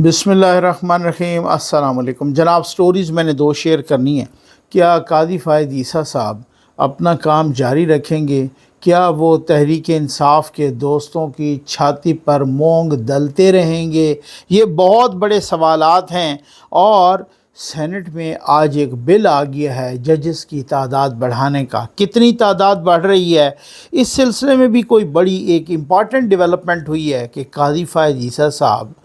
बिस्मिल्लाहिर्रहमानिर्रहीम। अस्सलाम वालेकुम जनाब। स्टोरीज़ मैंने दो शेयर करनी है। क्या कादी फ़ायद ईसा साहब अपना काम जारी रखेंगे? क्या वो तहरीक इंसाफ के दोस्तों की छाती पर मोंग दलते रहेंगे? ये बहुत बड़े सवालात हैं। और सेनेट में आज एक बिल आ गया है जजेस की तादाद बढ़ाने का। कितनी तादाद बढ़ रही है, इस सिलसिले में भी कोई बड़ी एक इम्पॉर्टेंट डेवलपमेंट हुई है कि कादी फ़ायद ईसा साहब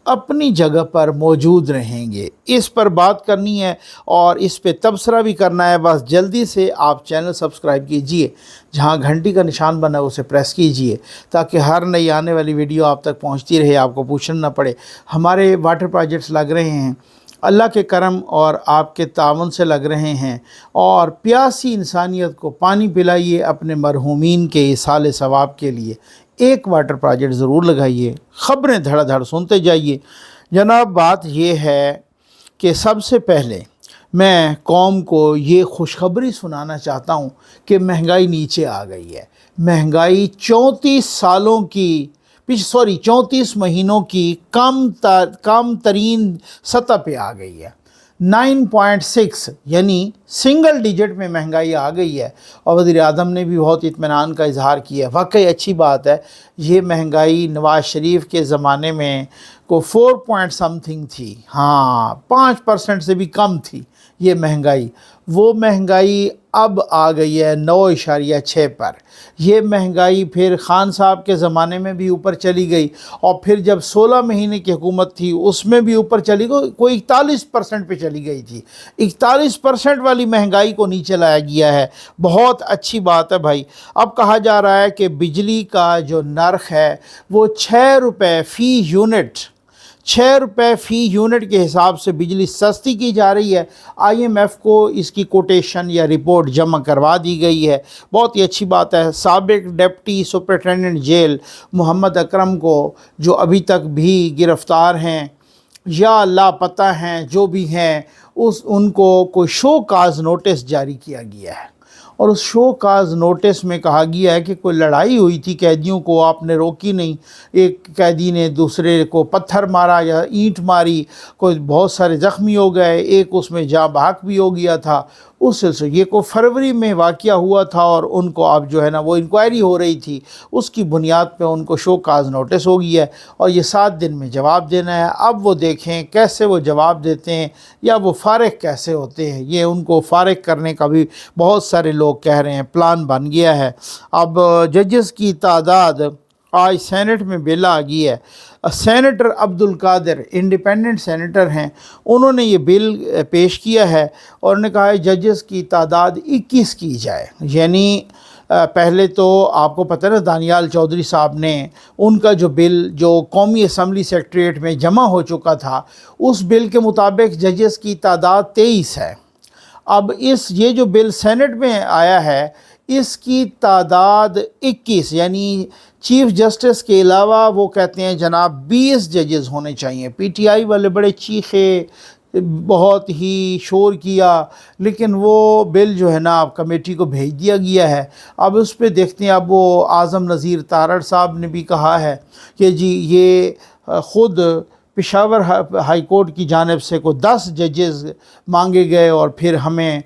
अपनी जगह पर मौजूद रहेंगे। इस पर बात करनी है और इस पे तबसरा भी करना है। बस जल्दी से आप चैनल सब्सक्राइब कीजिए, जहां घंटी का निशान बना है उसे प्रेस कीजिए, ताकि हर नई आने वाली वीडियो आप तक पहुंचती रहे, आपको पूछना ना पड़े। हमारे वाटर प्रोजेक्ट्स लग रहे हैं, अल्लाह के करम और आपके तावन से लग रहे हैं। और प्यासी इंसानियत को पानी पिलाइए अपने मरहूमीन के इसाले सवाब के लिए। एक वाटर प्रोजेक्ट ज़रूर लगाइए, ख़बरें धड़ाधड़ सुनते जाइए। जनाब, बात यह है कि सबसे पहले मैं कौम को ये खुशखबरी सुनाना चाहता हूँ कि महंगाई नीचे आ गई है। महंगाई 34 महीनों की कम तरीन सतह पे आ गई है। 9.6 यानी सिंगल डिजिट में महंगाई आ गई है। और वज़ीर आज़म ने भी बहुत इत्मीनान का इजहार किया। वाकई अच्छी बात है। ये महंगाई नवाज़ शरीफ के ज़माने में को 4 पॉइंट समथिंग थी, हाँ 5% से भी कम थी ये महंगाई। वो महंगाई अब आ गई है 9.6 पर। ये महंगाई फिर खान साहब के ज़माने में भी ऊपर चली गई, और फिर जब 16 महीने की हुकूमत थी उसमें भी ऊपर चली गई, कोई 41% पे चली गई थी। 41% वाली महंगाई को नीचे लाया गया है। बहुत अच्छी बात है भाई। अब कहा जा रहा है कि बिजली का जो नर्ख है वो 6 रुपये फ़ी यूनिट, 6 रुपये फ़ी यूनिट के हिसाब से बिजली सस्ती की जा रही है। IMF को इसकी कोटेशन या रिपोर्ट जमा करवा दी गई है। बहुत ही अच्छी बात है। साबिक deputy superintendent jail Mohammad Akram को, जो अभी तक भी गिरफ़्तार हैं या लापता हैं, जो भी हैं, उनको कोई शो काज नोटिस जारी किया गया है। और उस शो काज नोटिस में कहा गया है कि कोई लड़ाई हुई थी, कैदियों को आपने रोकी नहीं, एक कैदी ने दूसरे को पत्थर मारा या ईंट मारी, कोई बहुत सारे ज़ख्मी हो गए, एक उसमें जाँ बहक भी हो गया था। उस सिलसिले ये को फरवरी में वाक़या हुआ था, और उनको अब जो है ना वो इंक्वायरी हो रही थी, उसकी बुनियाद पे उनको शो काज नोटिस हो गया है और ये 7 दिन में जवाब देना है। अब वो देखें कैसे वो जवाब देते हैं या वो फारिग कैसे होते हैं। ये उनको फारिग करने का भी बहुत सारे लोग कह रहे हैं प्लान बन गया है। अब जजेस की तादाद, आज सेनेट में बिल आ गई है। Senator Abdul Qadir independent senator हैं, उन्होंने ये बिल पेश किया है और उन्होंने कहा है जजेस की तादाद 21 की जाए। यानी पहले तो आपको पता है ना, दानियाल चौधरी साहब ने उनका जो बिल जो कौमी असम्बली सेक्रेटरीट में जमा हो चुका था, उस बिल के मुताबिक जजेस की तादाद 23 है। अब ये जो बिल सेनेट में आया है इसकी तादाद 21, यानी चीफ़ जस्टिस के अलावा वो कहते हैं जनाब 20 जजेस होने चाहिए। PTI वाले बड़े चीखे, बहुत ही शोर किया, लेकिन वो बिल जो है ना अब कमेटी को भेज दिया गया है। अब उस पर देखते हैं। अब वो आज़म नज़ीर तारड़ साहब ने भी कहा है कि जी ये ख़ुद पेशावर हाई कोर्ट की जानिब से को 10 जजेस मांगे गए, और फिर हमें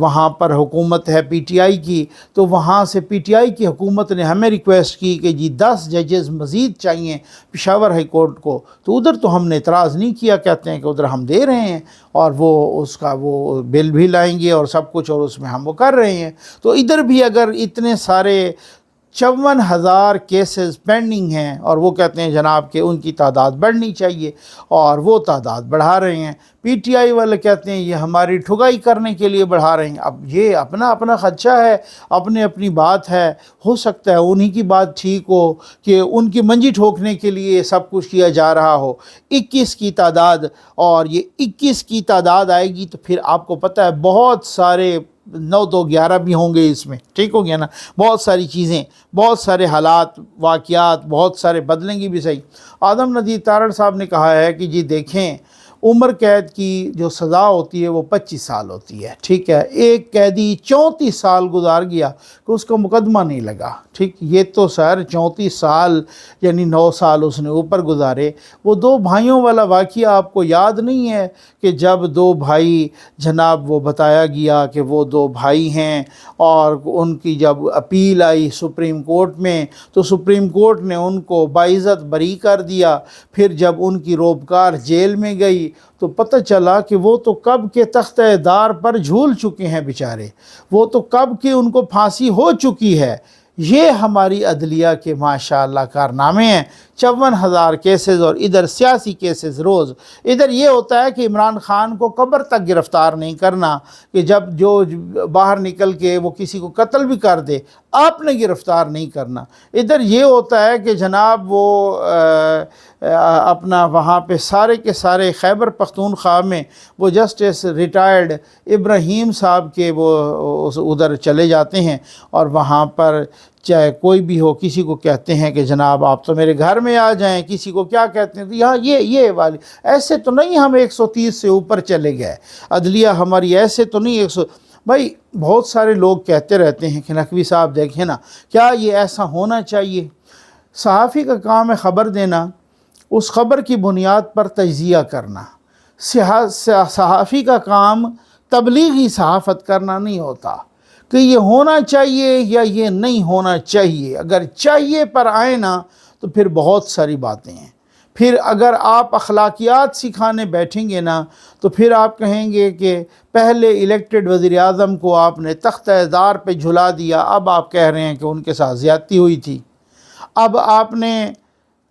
वहाँ पर हुकूमत है PTI की, तो वहाँ से PTI की हुकूमत ने हमें रिक्वेस्ट की कि जी 10 जजेस मज़ीद चाहिए पेशावर हाई कोर्ट को। तो उधर तो हमने इतराज़ नहीं किया, कहते हैं कि उधर हम दे रहे हैं और वो उसका वो बिल भी लाएंगे और सब कुछ, और उसमें हम वो कर रहे हैं। तो इधर भी अगर इतने सारे 54,000 केसेस पेंडिंग हैं और वो कहते हैं जनाब कि उनकी तादाद बढ़नी चाहिए, और वो तादाद बढ़ा रहे हैं। PTI वाले कहते हैं ये हमारी ठुगाई करने के लिए बढ़ा रहे हैं। अब ये अपना अपना ख़दशा है, अपने अपनी बात है। हो सकता है उन्हीं की बात ठीक हो कि उनकी मंजी ठोकने के लिए सब कुछ किया जा रहा हो। 21 की तादाद, और ये 21 की तादाद आएगी तो फिर आपको पता है बहुत सारे 9 2 11 भी होंगे इसमें, ठीक हो गया ना। बहुत सारी चीज़ें, बहुत सारे हालात वाक़यात बहुत सारे बदलेंगी भी सही। आज़म नज़ीर तारड़ साहब ने कहा है कि जी देखें, عمر قید کی جو سزا ہوتی ہے وہ 25 سال ہوتی ہے، ٹھیک ہے۔ ایک قیدی 34 سال گزار گیا کہ اس کا مقدمہ نہیں لگا، ٹھیک، یہ تو سر 34 سال یعنی 9 سال اس نے اوپر گزارے۔ وہ 2 بھائیوں والا واقعہ آپ کو یاد نہیں ہے کہ جب 2 بھائی جناب وہ بتایا گیا کہ وہ 2 بھائی ہیں اور ان کی جب اپیل آئی سپریم کورٹ میں تو سپریم کورٹ نے ان کو باعزت بری کر دیا۔ پھر جب ان کی روبکار جیل میں گئی تو پتہ چلا کہ وہ تو کب کے تختہ دار پر جھول چکے ہیں بیچارے، وہ تو کب کے ان کو پھانسی ہو چکی ہے۔ یہ ہماری عدلیہ کے ماشاءاللہ کارنامے ہیں۔ 54,000 کیسز اور ادھر سیاسی کیسز روز۔ ادھر یہ ہوتا ہے کہ عمران خان کو قبر تک گرفتار نہیں کرنا کہ جب جو باہر نکل کے وہ کسی کو قتل بھی کر دے آپ نے گرفتار نہیں کرنا۔ ادھر یہ ہوتا ہے کہ جناب وہ اپنا وہاں پہ سارے کے سارے خیبر پختونخوا میں وہ جسٹس ریٹائرڈ ابراہیم صاحب کے وہ ادھر چلے جاتے ہیں اور وہاں پر چاہے کوئی بھی ہو کسی کو کہتے ہیں کہ جناب آپ تو میرے گھر میں آ جائیں، کسی کو کیا کہتے ہیں تو یہاں یہ والی ایسے تو نہیں ہم 130 سے اوپر چلے گئے، عدلیہ ہماری ایسے تو نہیں 100۔ بھائی بہت سارے لوگ کہتے رہتے ہیں کہ نقوی صاحب دیکھیں نا کیا یہ ایسا ہونا چاہیے؟ صحافی کا کام ہے خبر دینا، اس خبر کی بنیاد پر تجزیہ کرنا۔ صحافی کا کام تبلیغی صحافت کرنا نہیں ہوتا کہ یہ ہونا چاہیے یا یہ نہیں ہونا چاہیے۔ اگر چاہیے پر آئے نا تو پھر بہت ساری باتیں ہیں۔ پھر اگر آپ اخلاقیات سکھانے بیٹھیں گے نا تو پھر آپ کہیں گے کہ پہلے الیکٹڈ وزیر اعظم کو آپ نے تختہ دار پہ جھلا دیا، اب آپ کہہ رہے ہیں کہ ان کے ساتھ زیادتی ہوئی تھی۔ اب آپ نے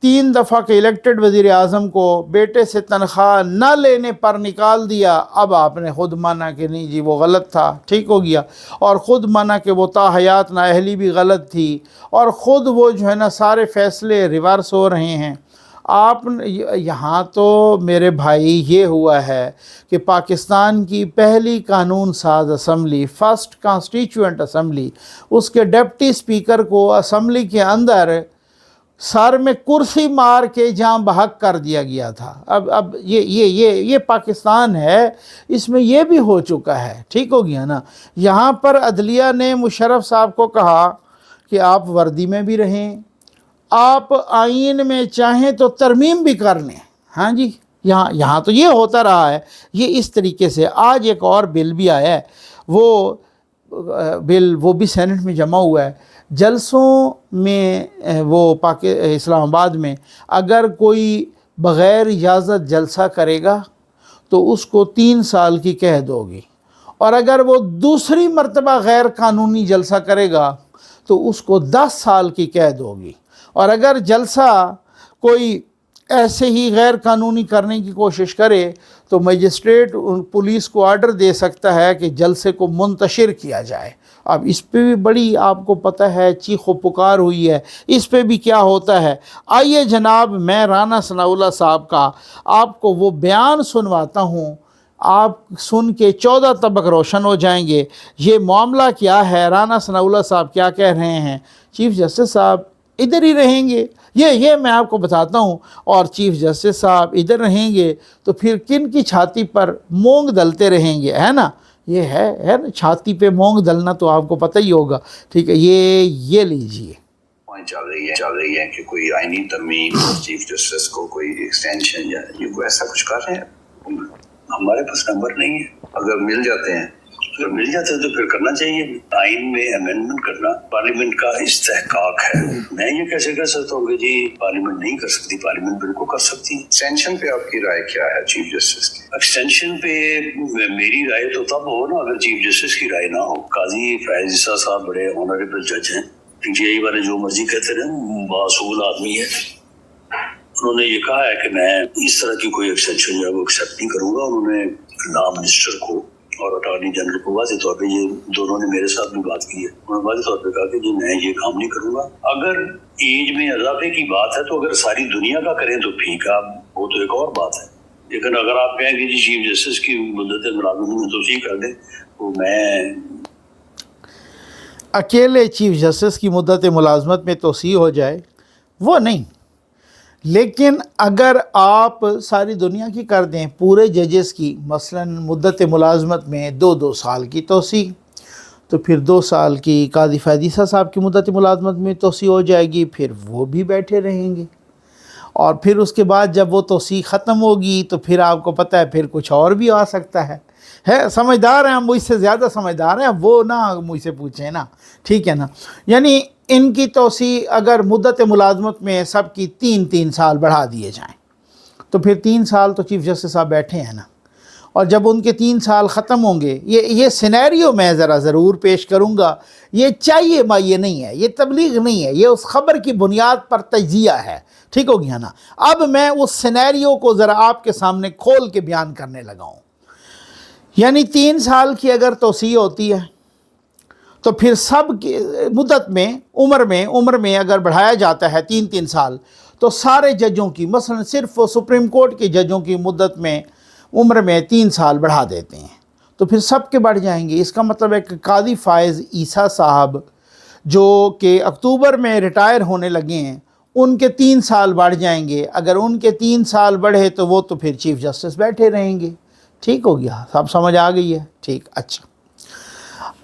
3 دفعہ کے الیکٹڈ وزیر اعظم کو بیٹے سے تنخواہ نہ لینے پر نکال دیا، اب آپ نے خود مانا کہ نہیں جی وہ غلط تھا، ٹھیک ہو گیا، اور خود مانا کہ وہ تاحیات نااہلی بھی غلط تھی، اور خود وہ جو ہے نا سارے فیصلے ریورس ہو رہے ہیں۔ آپ یہاں تو میرے بھائی یہ ہوا ہے کہ پاکستان کی پہلی قانون ساز اسمبلی، فرسٹ کانسٹیچوئنٹ اسمبلی، اس کے ڈپٹی اسپیکر کو اسمبلی کے اندر سر میں کرسی مار کے جاں بحق کر دیا گیا تھا۔ اب یہ پاکستان ہے، اس میں یہ بھی ہو چکا ہے، ٹھیک ہو گیا نا۔ یہاں پر عدلیہ نے مشرف صاحب کو کہا کہ آپ وردی میں بھی رہیں، آپ آئین میں چاہیں تو ترمیم بھی کر لیں۔ ہاں جی، یہاں تو یہ ہوتا رہا ہے۔ یہ اس طریقے سے آج ایک اور بل بھی آیا ہے، وہ بھی سینٹ میں جمع ہوا ہے۔ جلسوں میں وہ اسلام آباد میں اگر کوئی بغیر اجازت جلسہ کرے گا تو اس کو 3 سال کی قید ہوگی، اور اگر وہ دوسری مرتبہ غیر قانونی جلسہ کرے گا تو اس کو 10 سال کی قید ہوگی، اور اگر جلسہ کوئی ایسے ہی غیر قانونی کرنے کی کوشش کرے تو مجسٹریٹ پولیس کو آرڈر دے سکتا ہے کہ جلسے کو منتشر کیا جائے۔ اب اس پہ بھی بڑی آپ کو پتہ ہے چیخ و پکار ہوئی ہے، اس پہ بھی کیا ہوتا ہے۔ آئیے جناب میں رانا ثناء اللہ صاحب کا آپ کو وہ بیان سنواتا ہوں، آپ سن کے 14 طبق روشن ہو جائیں گے۔ یہ معاملہ کیا ہے، رانا ثناء اللہ صاحب کیا کہہ رہے ہیں۔ چیف جسٹس صاحب ادھر ہی رہیں گے، یہ میں آپ کو بتاتا ہوں، اور چیف جسٹس صاحب ادھر رہیں گے تو پھر کن کی چھاتی پر مونگ دلتے رہیں گے، ہے نا۔ یہ ہے نا چھاتی پہ مونگ دلنا، تو آپ کو پتہ ہی ہوگا، ٹھیک ہے۔ یہ لیجئے چل رہی ہے کہ کوئی آئینی ترمیم چیف جسٹس کو کوئی ایکسٹینشن یا یہ کوئی ایسا کچھ کر رہے ہیں۔ ہمارے پاس نمبر نہیں ہے، اگر مل جاتے ہیں تو پھر کرنا چاہیے۔ آئین میں امینڈمنٹ کرنا پارلیمنٹ کا استحقاق ہے۔ میں یہ کیسے کر سکتا ہوں کہ جی پارلیمنٹ نہیں کر سکتی، پارلیمنٹ بالکل کر سکتی ہے۔ ایکسٹینشن پہ آپ کی رائے کیا ہے چیف جسٹس کی؟ ایکسٹینشن پہ میری رائے تو تب ہو نا اگر چیف جسٹس کی رائے نہ ہو۔ قاضی فیاض عیسیٰ صاحب بڑے آنریبل جج ہیں، یہی والے جو مرضی کہتے رہے، باصول آدمی ہے۔ انہوں نے یہ کہا ہے کہ میں اس طرح کی کوئی ایکسٹینشن جو ہے وہ ایکسیپٹ نہیں کروں گا۔ انہوں نے لا منسٹر کو اور اٹارنی جنرل کو واضح طور پہ، یہ دونوں نے میرے ساتھ بھی بات کی ہے، انہوں نے واضح طور پہ کہا کہ جی میں یہ کام نہیں کروں گا۔ اگر ایج میں اضافے کی بات ہے تو اگر ساری دنیا کا کریں تو ٹھیک ہے، وہ تو ایک اور بات ہے، لیکن اگر آپ کہیں کہ جی چیف جسٹس کی مدت ملازمت میں توسیع کر دیں تو میں اکیلے چیف جسٹس کی مدت ملازمت میں توسیع ہو جائے وہ نہیں، लेकिन अगर आप सारी दुनिया की कर दें पूरे जजेस की, मसलन मुद्दत मुलाजमत में 2-2 साल की तोसी, तो फिर 2 साल की काजी फैज़ीसा साहब की मुद्दत मुलाजमत में तोसी हो जाएगी, फिर वो भी बैठे रहेंगे। और फिर उसके बाद जब वो तोसी ख़त्म होगी तो फिर आपको पता है फिर कुछ और भी आ सकता है। समझदार हैं, हम मुझसे ज़्यादा समझदार हैं, वो ना मुझसे पूछें ना, ठीक है ना। यानी इनकी तोसी अगर मुद्दत मुलाजमत में सब की 3-3 साल बढ़ा दिए जाएं तो फिर 3 साल तो चीफ़ जस्टिस साहब बैठे हैं ना, और जब उनके 3 साल ख़त्म होंगे, ये सिनेरियो मैं ज़रूर पेश करूँगा। ये चाहिए ये नहीं है, ये तबलीग नहीं है, ये उस ख़बर की बुनियाद पर तजिया है, ठीक हो गया ना। अब मैं उस सिनेरियो को ज़रा आपके सामने खोल के बयान करने लगा हूँ। यानी 3 साल की अगर तोसी होती है तो फिर सब की मुद्दत में उम्र में अगर बढ़ाया जाता है 3-3 साल, तो सारे जजों की, मसलन सिर्फ सुप्रीम कोर्ट के जजों की मुद्दत में उम्र में 3 साल बढ़ा देते हैं, तो फिर सब के बढ़ जाएंगे। इसका मतलब है कि कादी फ़ाइज़ ईसा साहब जो कि अक्टूबर में रिटायर होने लगे हैं, उनके 3 साल बढ़ जाएंगे। अगर उनके 3 साल बढ़े तो वो तो फिर चीफ़ जस्टिस बैठे रहेंगे। ठीक हो गया, सब समझ आ गई है? ठीक, अच्छा।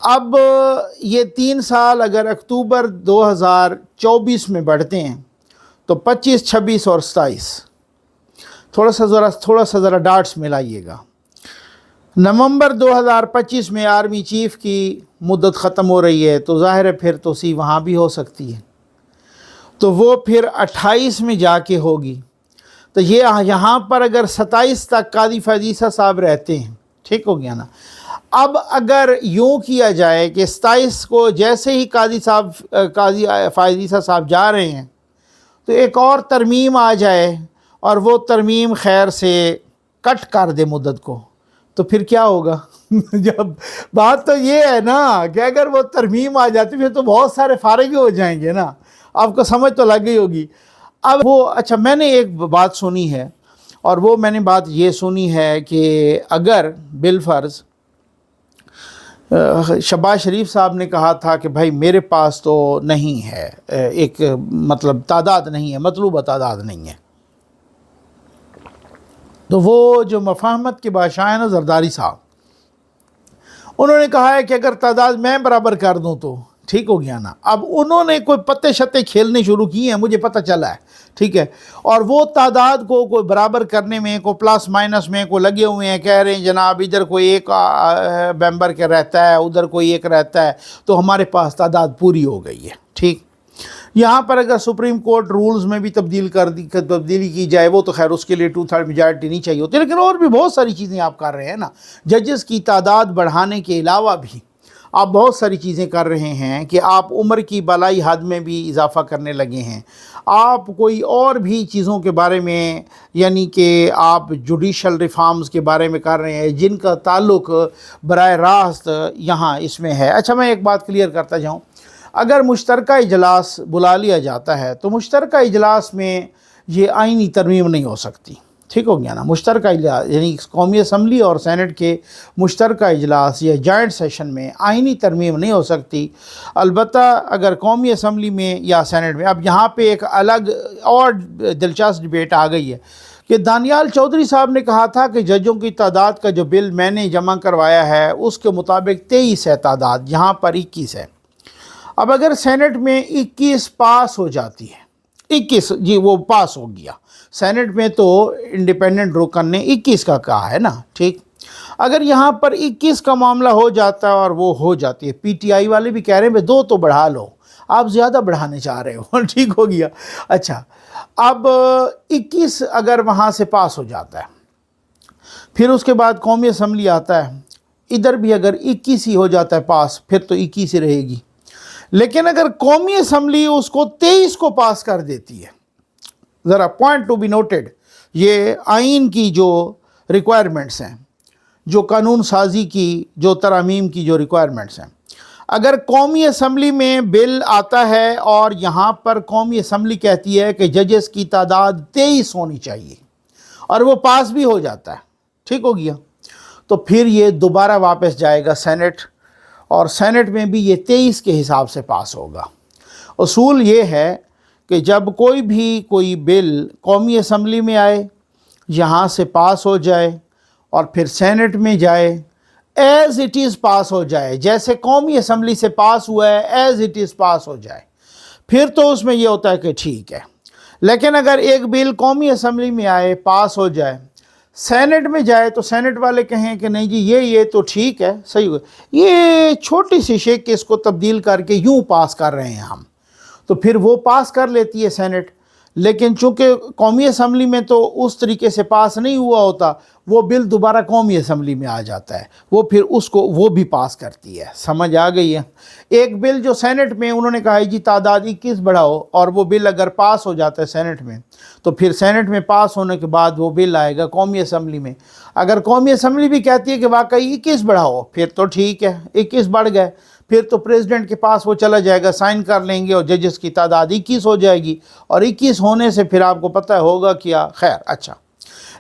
अब ये 3 साल अगर अक्टूबर 2024 में बढ़ते हैं तो 25, 26 और 27, थोड़ा सा ज़रा डाट्स मिलाइएगा। नवंबर 2025 में आर्मी चीफ़ की मुद्दत ख़त्म हो रही है, तो ज़ाहिर है फिर तोसी वहाँ भी हो सकती है, तो वो फिर 28 में जाके होगी। तो ये यहाँ पर अगर 27 तक कादी फैज़ीसा साहब रहते हैं, ठीक हो गया ना। अब अगर यूँ किया जाए कि 27 को जैसे ही कादी फैज़ीसा साहब जा रहे हैं तो एक और तरमीम आ जाए और वो तरमीम खैर से कट कर दे मुद्दत को, तो फिर क्या होगा? जब बात तो ये है ना कि अगर वो तरमीम आ जाती फिर तो बहुत सारे फारिग हो जाएंगे ना। आपको समझ तो लग गई होगी। अब वो, अच्छा, मैंने एक बात सुनी है, और वो मैंने बात ये सुनी है कि अगर बिलफ़र्ज़ शहबाज शरीफ साहब ने कहा था कि भाई मेरे पास तो नहीं है, एक मतलब तादाद नहीं है, मतलूबा तादाद नहीं है, तो वो जो मफाहमत के बादशाह हैं ना जरदारी साहब, उन्होंने कहा है कि अगर तादाद मैं बराबर कर दूं तो ठीक हो गया ना। अब उन्होंने कोई पत्ते शत्ते खेलने शुरू किए हैं, मुझे पता चला है, ठीक है, और वो तादाद को कोई बराबर करने में को प्लस माइनस में को लगे हुए हैं, कह रहे हैं जनाब इधर कोई एक मेंबर के रहता है, उधर कोई एक रहता है, तो हमारे पास तादाद पूरी हो गई है। ठीक, यहाँ पर अगर सुप्रीम कोर्ट रूल्स में भी तब्दीली की जाए, वो तो खैर उसके लिए 2/3 मेजॉरिटी नहीं चाहिए होती, लेकिन और भी बहुत सारी चीज़ें आप कर रहे हैं ना। जजेस की तादाद बढ़ाने के अलावा भी आप बहुत सारी चीज़ें कर रहे हैं कि आप उम्र की बलाई हद में भी इजाफ़ा करने लगे हैं। आप कोई और भी चीज़ों के बारे में, यानी कि आप जुडिशल रिफॉर्म्स के बारे में कर रहे हैं जिनका ताल्लुक़ बराह रास्त यहाँ इसमें है। अच्छा, मैं एक बात क्लियर करता जाऊँ, अगर मुश्तरका इजलास बुला लिया जाता है तो मुश्तरका इजलास में ये आइनी तरमीम नहीं हो सकती। ठीक हो गया ना। मुश्तरका इजलास यानी कौमी असम्बली और सेनेट के मुश्तरका इजलास या जॉइंट सेशन में आइनी तरमीम नहीं हो सकती। अलबत्ता अगर कौमी असम्बली में या सेनेट में, अब यहाँ पे एक अलग और दिलचस्प डिबेट आ गई है कि दानियाल चौधरी साहब ने कहा था कि जजों की तादाद का जो बिल मैंने जमा करवाया है उसके मुताबिक 23 है तादाद, यहाँ पर 21 है। अब अगर सेनेट में 21 पास हो जाती है, 21 जी वो पास हो गया, सेनेट में तो इंडिपेंडेंट रुकन ने 21 का कहा है ना, ठीक। अगर यहाँ पर 21 का मामला हो जाता है और वो हो जाती है, पीटीआई वाले भी कह रहे हैं भाई 2 तो बढ़ा लो, आप ज़्यादा बढ़ाने चाह रहे हो, ठीक हो गया। अच्छा, अब 21 अगर वहाँ से पास हो जाता है, फिर उसके बाद कौमी असम्बली आता है, इधर भी अगर 21 ही हो जाता है पास, फिर तो 21 ही रहेगी। लेकिन अगर कौमी असम्बली उसको 23 को पास कर देती है, ज़रा पॉइंट टू बी नोटेड, ये आइन की जो रिक्वायरमेंट्स हैं, जो कानून साजी की जो तरामीम की जो रिक्वायरमेंट्स हैं, अगर कौमी असम्बली में बिल आता है और यहाँ पर कौमी असम्बली कहती है कि जजेस की तादाद 23 होनी चाहिए और वो पास भी हो जाता है, ठीक हो गया, तो फिर ये दोबारा वापस जाएगा सेनेट, और सेनेट में भी ये 23 के हिसाब से पास होगा। उसूल ये है کہ جب کوئی بل قومی اسمبلی میں آئے، یہاں سے پاس ہو جائے اور پھر سینٹ میں جائے، ایز اٹ از پاس ہو جائے، جیسے قومی اسمبلی سے پاس ہوا ہے ایز اٹ از پاس ہو جائے، پھر تو اس میں یہ ہوتا ہے کہ ٹھیک ہے۔ لیکن اگر ایک بل قومی اسمبلی میں آئے، پاس ہو جائے، سینٹ میں جائے تو سینٹ والے کہیں کہ نہیں جی یہ تو ٹھیک ہے، صحیح ہو، یہ چھوٹی سی شے کہ اس کو تبدیل کر کے یوں پاس کر رہے ہیں ہم، تو پھر وہ پاس کر لیتی ہے سینٹ۔ لیکن چونکہ قومی اسمبلی میں تو اس طریقے سے پاس نہیں ہوا ہوتا، وہ بل دوبارہ قومی اسمبلی میں آ جاتا ہے، وہ پھر اس کو وہ بھی پاس کرتی ہے۔ سمجھ آ گئی ہے؟ ایک بل جو سینٹ میں انہوں نے کہا ہے جی تعداد 21 بڑھاؤ، اور وہ بل اگر پاس ہو جاتا ہے سینٹ میں، تو پھر سینٹ میں پاس ہونے کے بعد وہ بل آئے گا قومی اسمبلی میں۔ اگر قومی اسمبلی بھی کہتی ہے کہ واقعی 21 بڑھاؤ، پھر تو ٹھیک ہے، 21 بڑھ گئے، پھر تو پریزیڈنٹ کے پاس وہ چلا جائے گا، سائن کر لیں گے اور ججز کی تعداد 21 ہو جائے گی، اور 21 ہونے سے پھر آپ کو پتہ ہوگا کیا، خیر اچھا۔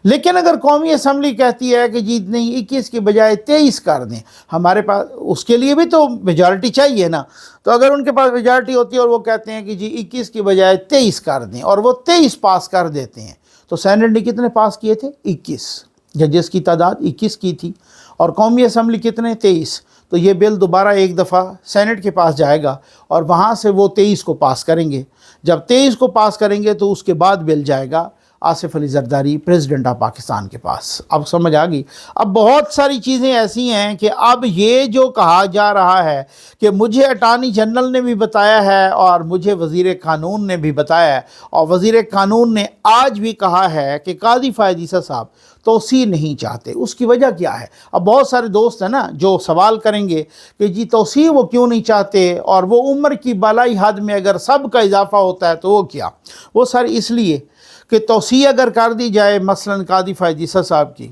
لیکن اگر قومی اسمبلی کہتی ہے کہ جی نہیں 21 کی بجائے 23 کر دیں، ہمارے پاس اس کے لیے بھی تو میجارٹی چاہیے نا، تو اگر ان کے پاس میجارٹی ہوتی ہے اور وہ کہتے ہیں کہ جی 21 کی بجائے 23 کر دیں، اور وہ 23 پاس کر دیتے ہیں، تو سینٹ نے کتنے پاس کیے تھے؟ 21، ججز کی تعداد 21 کی تھی، اور قومی اسمبلی کتنے؟ 23۔ تو یہ بل دوبارہ ایک دفعہ سینٹ کے پاس جائے گا اور وہاں سے وہ 23 کو پاس کریں گے۔ جب 23 کو پاس کریں گے تو اس کے بعد بل جائے گا آصف علی زرداری پریزیڈنٹ آف پاکستان کے پاس۔ اب سمجھ آ گئی؟ اب بہت ساری چیزیں ایسی ہیں کہ اب یہ جو کہا جا رہا ہے کہ مجھے اٹارنی جنرل نے بھی بتایا ہے اور مجھے وزیر قانون نے بھی بتایا ہے، اور وزیر قانون نے آج بھی کہا ہے کہ قاضی فائز عیسیٰ صاحب توسیع نہیں چاہتے۔ اس کی وجہ کیا ہے؟ اب بہت سارے دوست ہیں نا جو سوال کریں گے کہ جی توسیع وہ کیوں نہیں چاہتے، اور وہ عمر کی بالائی حد میں اگر سب کا اضافہ ہوتا ہے تو وہ کیا؟ وہ سارے اس لیے کہ توسیع اگر کر دی جائے مثلاً قاضی فائز عیسیٰ صاحب کی،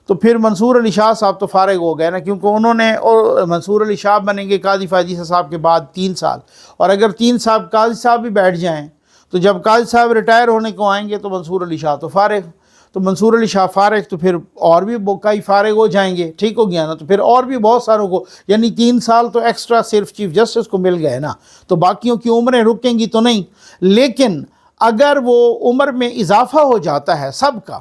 تو پھر منصور علی شاہ صاحب تو فارغ ہو گئے نا، کیونکہ انہوں نے، اور منصور علی شاہ بنیں گے قاضی فائز عیسیٰ صاحب کے بعد 3 سال، اور اگر 3 سال قاضی صاحب بھی بیٹھ جائیں تو جب قاضی صاحب ریٹائر ہونے کو آئیں گے تو منصور علی شاہ تو فارغ، تو منصور علی شاہ فارغ تو پھر اور بھی کئی فارغ ہو جائیں گے، ٹھیک ہو گیا نا، تو پھر اور بھی بہت ساروں کو، یعنی 3 سال تو ایکسٹرا صرف چیف جسٹس کو مل گئے نا، تو باقیوں کی عمریں رکیں گی تو نہیں۔ لیکن اگر وہ عمر میں اضافہ ہو جاتا ہے سب کا،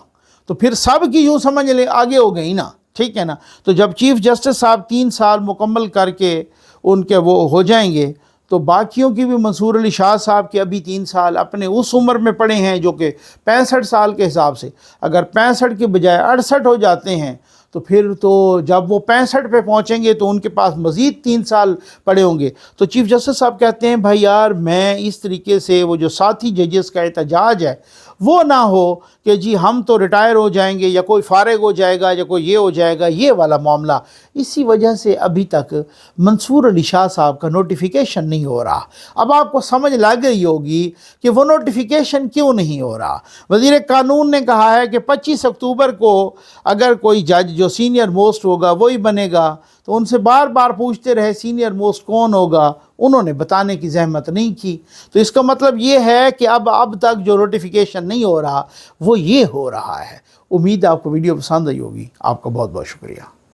تو پھر سب کی یوں سمجھ لیں آگے ہو گئی نا، ٹھیک ہے نا۔ تو جب چیف جسٹس صاحب 3 سال مکمل کر کے ان کے وہ ہو جائیں گے، تو باقیوں کی بھی، منصور علی شاہ صاحب کے ابھی 3 سال اپنے اس عمر میں پڑے ہیں جو کہ 65 سال کے حساب سے، اگر 65 کے بجائے 68 ہو جاتے ہیں، تو پھر تو جب وہ 65 پہ پہنچیں گے تو ان کے پاس مزید 3 سال پڑے ہوں گے۔ تو چیف جسٹس صاحب کہتے ہیں بھائی یار میں اس طریقے سے وہ جو ساتھی ججز کا احتجاج ہے وہ نہ ہو کہ جی ہم تو ریٹائر ہو جائیں گے یا کوئی فارغ ہو جائے گا یا کوئی یہ ہو جائے گا، یہ والا معاملہ۔ اسی وجہ سے ابھی تک منصور علی شاہ صاحب کا نوٹیفیکیشن نہیں ہو رہا۔ اب آپ کو سمجھ لگ گئی ہوگی کہ وہ نوٹیفیکیشن کیوں نہیں ہو رہا۔ وزیر قانون نے کہا ہے کہ 25 اکتوبر کو اگر کوئی جج جو سینئر موسٹ ہوگا وہی بنے گا، تو ان سے بار بار پوچھتے رہے سینئر موسٹ کون ہوگا، انہوں نے بتانے کی زحمت نہیں کی۔ تو اس کا مطلب یہ ہے کہ اب تک جو نوٹیفیکیشن نہیں ہو رہا وہ یہ ہو رہا ہے۔ امید ہے آپ کو ویڈیو پسند آئی ہوگی۔ آپ کا بہت بہت شکریہ۔